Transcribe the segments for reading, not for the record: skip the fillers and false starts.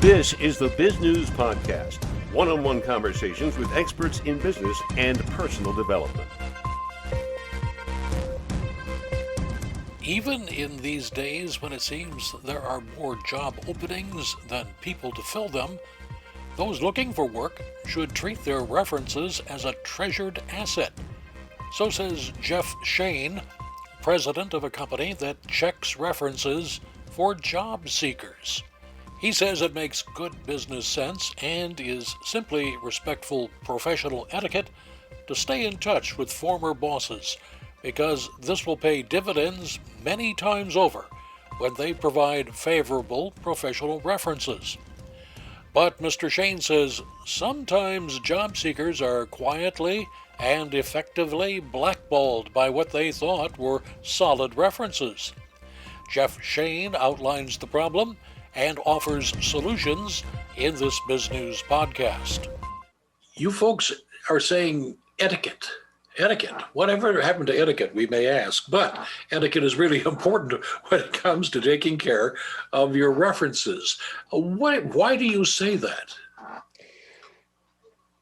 This is the Bizgnus Podcast, one-on-one conversations with experts in business and personal development. Even in these days when it seems there are more job openings than people to fill them, those looking for work should treat their references as a treasured asset. So says Jeff Shane, president of a company that checks references for job seekers. He says it makes good business sense and is simply respectful professional etiquette to stay in touch with former bosses, because this will pay dividends many times over when they provide favorable professional references. But Mr. Shane says sometimes job seekers are quietly and effectively blackballed by what they thought were solid references. Jeff Shane outlines the problem and offers solutions in this Bizgnus podcast. You folks are saying etiquette. Whatever happened to etiquette, we may ask, but etiquette is really important when it comes to taking care of your references. Why do you say that?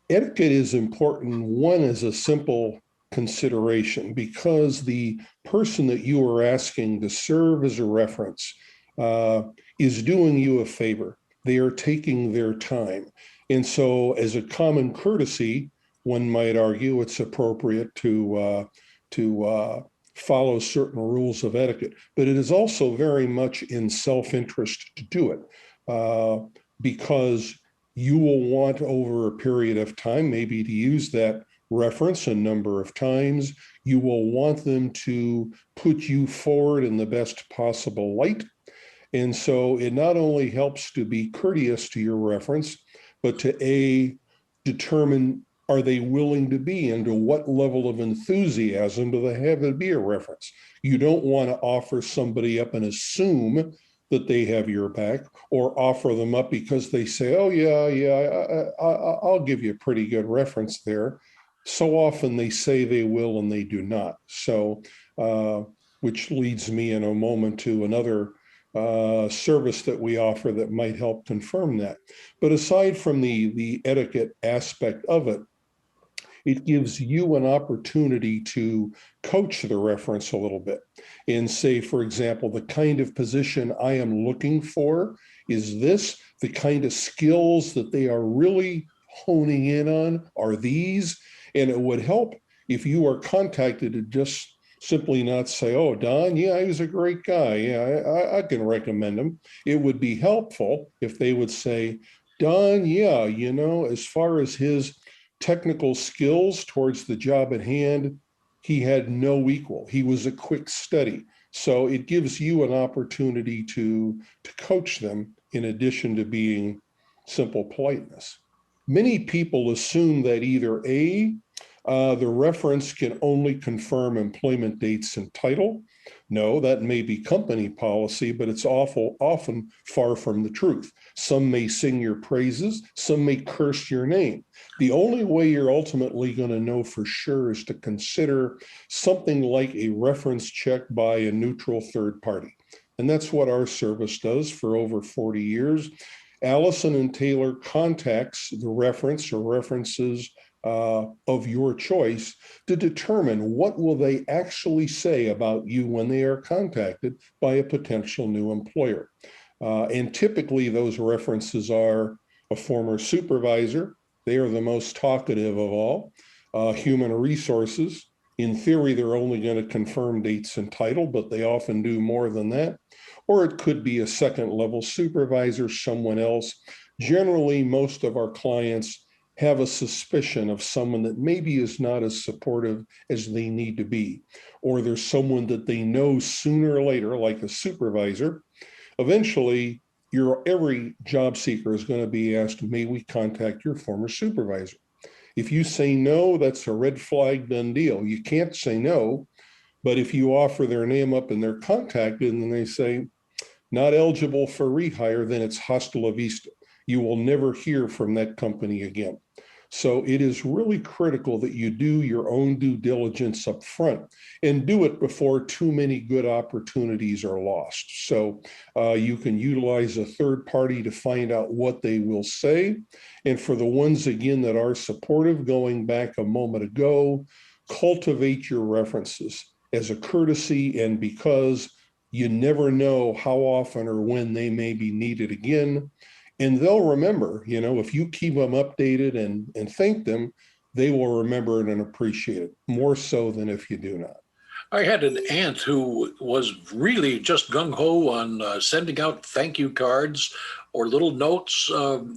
Etiquette is important, one, as a simple consideration, because the person that you are asking to serve as a reference is doing you a favor. They are taking their time. And so as a common courtesy, one might argue it's appropriate to follow certain rules of etiquette, but it is also very much in self-interest to do it because you will want over a period of time, maybe to use that reference a number of times. You will want them to put you forward in the best possible light. And so it not only helps to be courteous to your reference, but to determine, are they willing to be, and to what level of enthusiasm do they have to be a reference? You don't want to offer somebody up and assume that they have your back, or offer them up because they say, oh yeah, I'll give you a pretty good reference there. So often they say they will and they do not. So, which leads me in a moment to another service that we offer that might help confirm that. But aside from the etiquette aspect of it, it gives you an opportunity to coach the reference a little bit and say, for example, the kind of position I am looking for is this, the kind of skills that they are really honing in on are these. And it would help if you are contacted to just simply not say, oh, Don, yeah, he was a great guy. Yeah, I can recommend him. It would be helpful if they would say, Don, yeah, as far as his technical skills towards the job at hand, he had no equal. He was a quick study. So it gives you an opportunity to coach them in addition to being simple politeness. Many people assume that either the reference can only confirm employment dates and title. No, that may be company policy, but it's often far from the truth. Some may sing your praises, some may curse your name. The only way you're ultimately going to know for sure is to consider something like a reference check by a neutral third party. And that's what our service does for over 40 years. Allison and Taylor contacts the reference or references of your choice to determine what will they actually say about you when they are contacted by a potential new employer. And typically those references are a former supervisor. They are the most talkative of all. Human resources. In theory, they're only going to confirm dates and title, but they often do more than that. Or it could be a second level supervisor, someone else. Generally, most of our clients have a suspicion of someone that maybe is not as supportive as they need to be, or there's someone that they know sooner or later, like a supervisor. Eventually, every job seeker is going to be asked, may we contact your former supervisor? If you say no, that's a red flag, done deal. You can't say no, but if you offer their name up and they're contacted and they say, not eligible for rehire, then it's hasta la vista. You will never hear from that company again. So it is really critical that you do your own due diligence up front and do it before too many good opportunities are lost. So you can utilize a third party to find out what they will say. And for the ones, again, that are supportive, going back a moment ago, cultivate your references as a courtesy, and because you never know how often or when they may be needed again. And they'll remember, if you keep them updated and thank them, they will remember it and appreciate it more so than if you do not. I had an aunt who was really just gung-ho on sending out thank you cards or little notes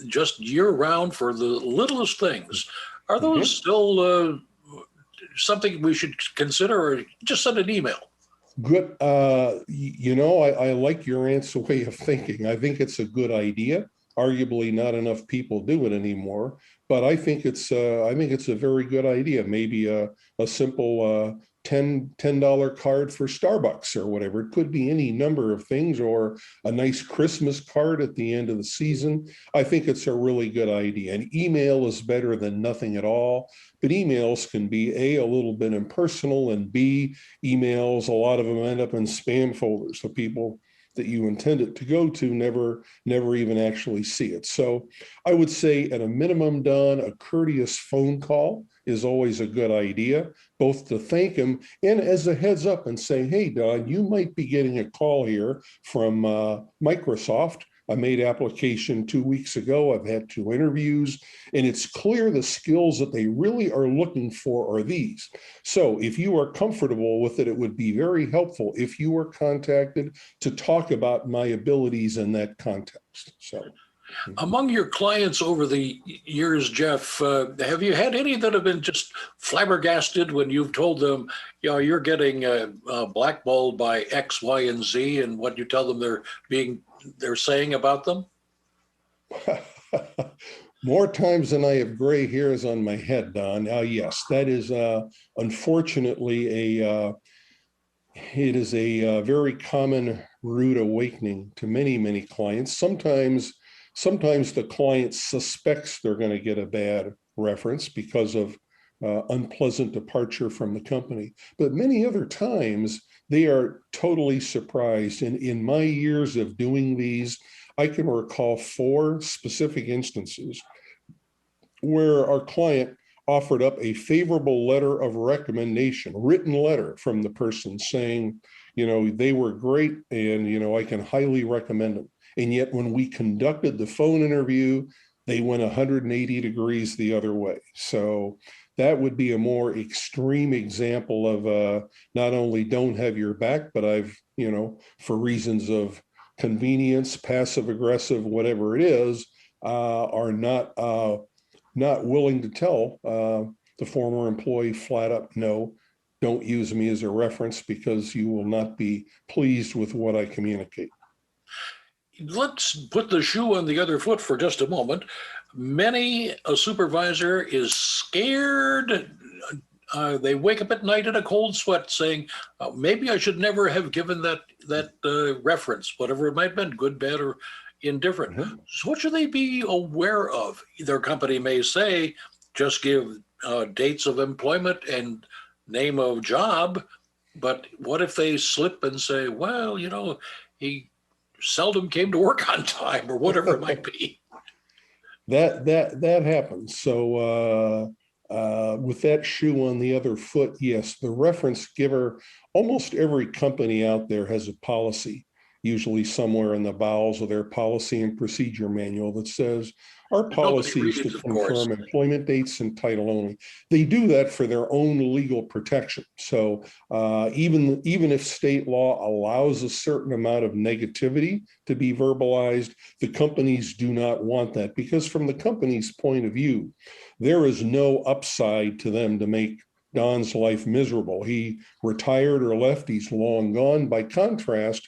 just year-round for the littlest things. Are those still something we should consider, or just send an email? Good. I like your aunt's way of thinking. I think it's a good idea. Arguably, not enough people do it anymore, but I think it's a very good idea. Maybe a simple $10 card for Starbucks or whatever. It could be any number of things, or a nice Christmas card at the end of the season. I think it's a really good idea. And email is better than nothing at all. But emails can be a little bit impersonal, and B, emails, a lot of them end up in spam folders. So people that you intend it to go to never even actually see it. So I would say at a minimum, Don, a courteous phone call is always a good idea, both to thank him and as a heads up and say, hey, Don, you might be getting a call here from Microsoft. I made application 2 weeks ago. I've had 2 interviews, and it's clear the skills that they really are looking for are these. So if you are comfortable with it, it would be very helpful if you were contacted to talk about my abilities in that context. So, among your clients over the years, Jeff, have you had any that have been just flabbergasted when you've told them, you're getting blackballed by X, Y, and Z, and what you tell them they're saying about them? More times than I have gray hairs on my head, Don. Yes, that is unfortunately it is a very common rude awakening to many clients. Sometimes the client suspects they're going to get a bad reference because of unpleasant departure from the company. But many other times, they are totally surprised. And in my years of doing these, I can recall 4 specific instances where our client offered up a favorable letter of recommendation, written letter from the person saying, they were great and, I can highly recommend them. And yet when we conducted the phone interview, they went 180 degrees the other way. So that would be a more extreme example of not only don't have your back, but I've, for reasons of convenience, passive aggressive, whatever it is, are not willing to tell the former employee flat up, no, don't use me as a reference because you will not be pleased with what I communicate. Let's put the shoe on the other foot for just a moment. Many a supervisor is scared. They wake up at night in a cold sweat saying, maybe I should never have given that reference, whatever it might have been, good, bad, or indifferent. Mm-hmm. So what should they be aware of? Their company may say, just give dates of employment and name of job. But what if they slip and say, well, he seldom came to work on time, or whatever it might be? That happens. So with that shoe on the other foot, yes, the reference giver, almost every company out there has a policy, usually somewhere in the bowels of their policy and procedure manual, that says our policy is to confirm employment dates and title only. They do that for their own legal protection. So even if state law allows a certain amount of negativity to be verbalized, the companies do not want that, because from the company's point of view, there is no upside to them to make Don's life miserable. He retired or left, he's long gone. By contrast,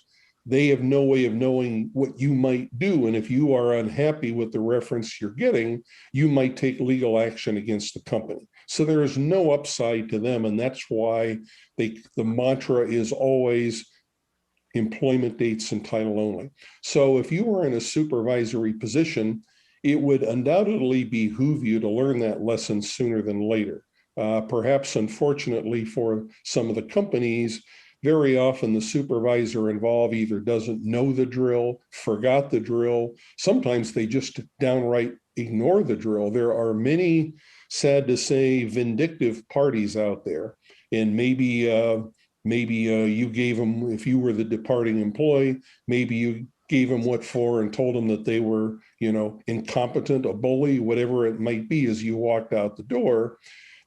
they have no way of knowing what you might do. And if you are unhappy with the reference you're getting, you might take legal action against the company. So there is no upside to them. And that's why the mantra is always employment dates and title only. So if you are in a supervisory position it would undoubtedly behoove you to learn that lesson sooner than later. Perhaps, unfortunately, for some of the companies, very often the supervisor involved either doesn't know the drill, forgot the drill. Sometimes they just downright ignore the drill. There are many, sad to say, vindictive parties out there. And maybe you gave them, if you were the departing employee, maybe you gave them what for and told them that they were, incompetent, a bully, whatever it might be as you walked out the door.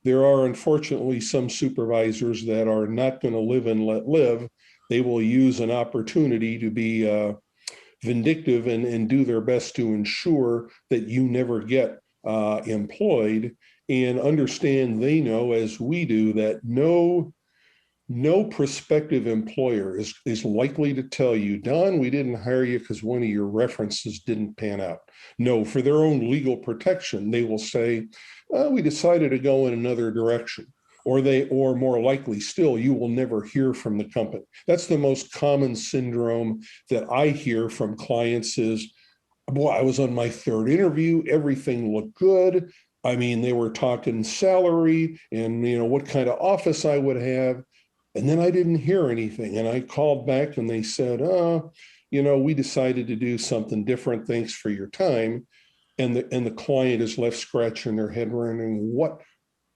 There are unfortunately some supervisors that are not going to live and let live. They will use an opportunity to be vindictive and do their best to ensure that you never get employed, and understand they know, as we do, that no prospective employer is likely to tell you, Don, we didn't hire you because one of your references didn't pan out. No, for their own legal protection, they will say, we decided to go in another direction. Or more likely still, you will never hear from the company. That's the most common syndrome that I hear from clients is, boy, I was on my third interview. Everything looked good. I mean, they were talking salary and, what kind of office I would have. And then I didn't hear anything. And I called back and they said, we decided to do something different. Thanks for your time. And the client is left scratching their head wondering,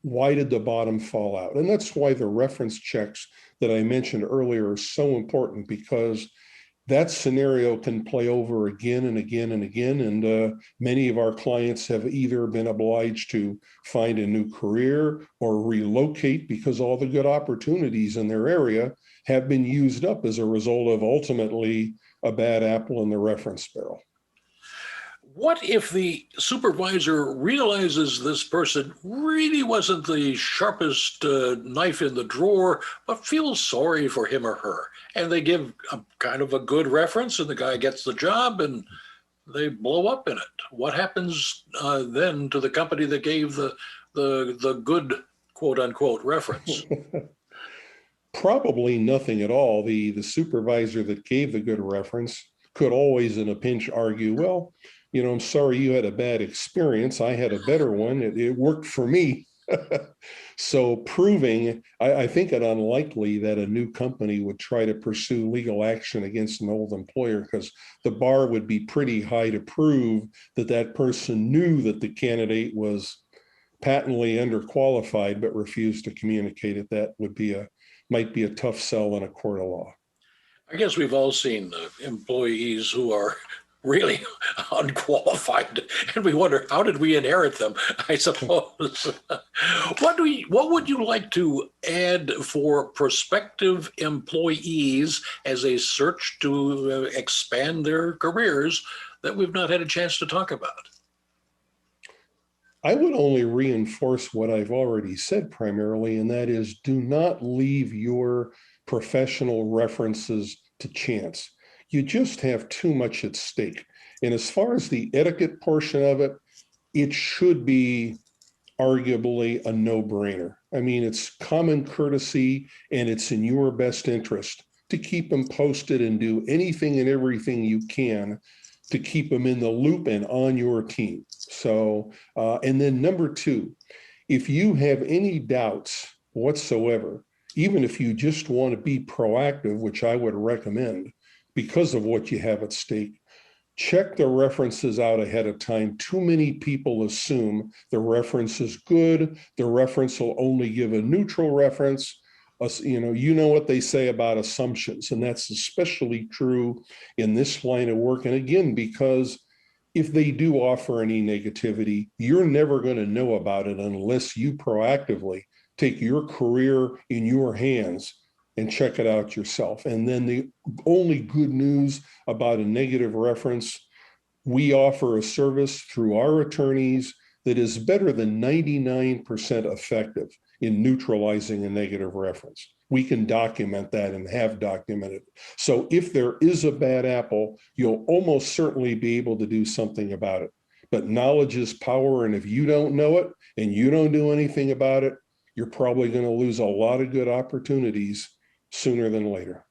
why did the bottom fall out? And that's why the reference checks that I mentioned earlier are so important, because that scenario can play over again and again and again. And many of our clients have either been obliged to find a new career or relocate because all the good opportunities in their area have been used up as a result of ultimately a bad apple in the reference barrel. What if the supervisor realizes this person really wasn't the sharpest knife in the drawer, but feels sorry for him or her, and they give a kind of a good reference and the guy gets the job and they blow up in it? What happens then to the company that gave the good quote unquote reference? Probably nothing at all. The supervisor that gave the good reference could always in a pinch argue, well, I'm sorry you had a bad experience. I had a better one. It worked for me. So proving, I think it unlikely that a new company would try to pursue legal action against an old employer, because the bar would be pretty high to prove that person knew that the candidate was patently underqualified but refused to communicate it. That might be a tough sell in a court of law. I guess we've all seen employees who are really unqualified, and we wonder, how did we inherit them? I suppose. What would you like to add for prospective employees as they search to expand their careers that we've not had a chance to talk about? I would only reinforce what I've already said primarily, and that is, do not leave your professional references to chance. You just have too much at stake. And as far as the etiquette portion of it, it should be arguably a no-brainer. I mean, it's common courtesy and it's in your best interest to keep them posted and do anything and everything you can to keep them in the loop and on your team. So, and then number two, if you have any doubts whatsoever, even if you just want to be proactive, which I would recommend, because of what you have at stake, check the references out ahead of time. Too many people assume the reference is good. The reference will only give a neutral reference. You know what they say about assumptions, and that's especially true in this line of work. And again, because if they do offer any negativity, you're never going to know about it unless you proactively take your career in your hands and check it out yourself. And then the only good news about a negative reference, we offer a service through our attorneys that is better than 99% effective in neutralizing a negative reference. We can document that and have documented. So if there is a bad apple, you'll almost certainly be able to do something about it. But knowledge is power, and if you don't know it and you don't do anything about it, you're probably going to lose a lot of good opportunities sooner than later.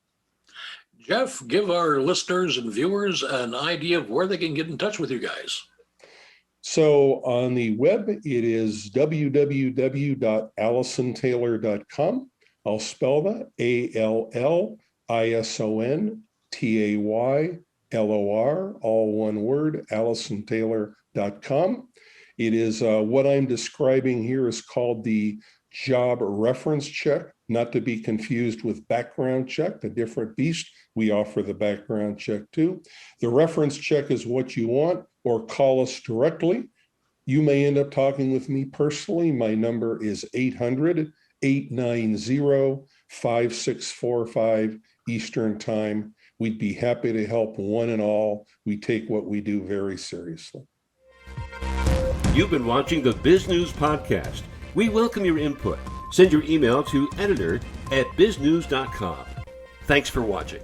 Jeff, give our listeners and viewers an idea of where they can get in touch with you guys. So on the web, it is www.allisontaylor.com. I'll spell that ALLISONTAYLOR, all one word, allisontaylor.com. It is what I'm describing here is called the job reference check, not to be confused with background check, a different beast. We offer the background check too. The reference check is what you want, or call us directly. You may end up talking with me personally. My number is 800-890-5645 Eastern Time. We'd be happy to help one and all. We take what we do very seriously. You've been watching the Bizgnus Podcast. We welcome your input. Send your email to editor@biznews.com. Thanks for watching.